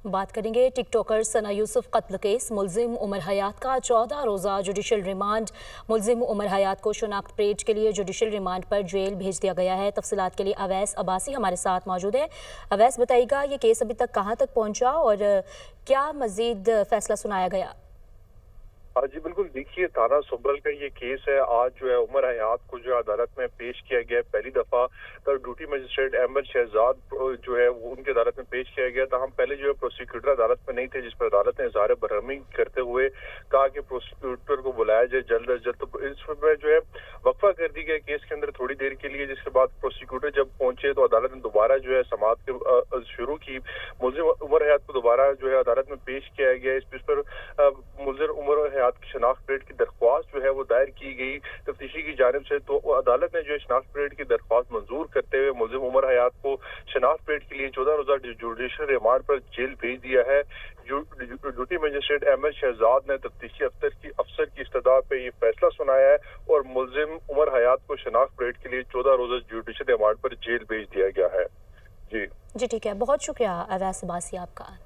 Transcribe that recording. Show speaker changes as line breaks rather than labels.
बात करेंगे टिकटॉकर सना यूसुफ कत्ल केस। मुलजिम उमर हयात का 14 रोज़ा जुडिशल रिमांड। मुलजिम उमर हयात को शनाख्त परेड के लिए जुडिशल रिमांड पर जेल भेज दिया गया है। तफसीलात के लिए अवैस अब्बासी हमारे साथ मौजूद है। अवैस, बताइएगा ये केस अभी तक कहाँ तक पहुँचा और क्या मजीद फैसला सुनाया गया?
हाँ जी बिल्कुल, देखिए थाना सुब्बल का ये केस है। आज जो है उमर हयात को जो है अदालत में पेश किया गया है। पहली दफा ड्यूटी मजिस्ट्रेट अहमद शहजाद जो है वो उनकी अदालत में पेश किया गया था। हम पहले जो है प्रोसिक्यूटर अदालत में नहीं थे, जिस पर अदालत ने इज़हार बरहमी करते हुए कहा कि प्रोसिक्यूटर को बुलाया जाए जल्द अज जल्द। तो इसमें जो है वक्फा कर दी गई केस के अंदर थोड़ी देर के लिए, जिसके बाद प्रोसिक्यूटर जब पहुंचे तो अदालत ने दोबारा जो है समाअत शुरू की। मुलजिम उमर हयात को दोबारा जो है अदालत में पेश किया गया। इस पर मुलजिम उमर हयात की शनाख्त परेड की दरख्वास्त जो है वो दायर की गई तफ्तीशी की जानिब से। तो अदालत ने जो है शनाख्त परेड की दरख्वास्त मंजूर करते हुए मुलजिम उमर हयात को शनाख्त परेड के लिए 14 रोजा जुडिशल रिमांड पर जेल भेज दिया है। ड्यूटी मजिस्ट्रेट अहमद शहजाद ने तफ्तीशी अफसर की इस्तदा पे ये फैसला सुनाया है और मुलजिम उमर हयात को शनाख्त परेड के लिए 14 रोजा जुडिशल रिमांड पर जेल भेज दिया गया है। जी
ठीक है, बहुत शुक्रिया अवैस अब्बासी आपका।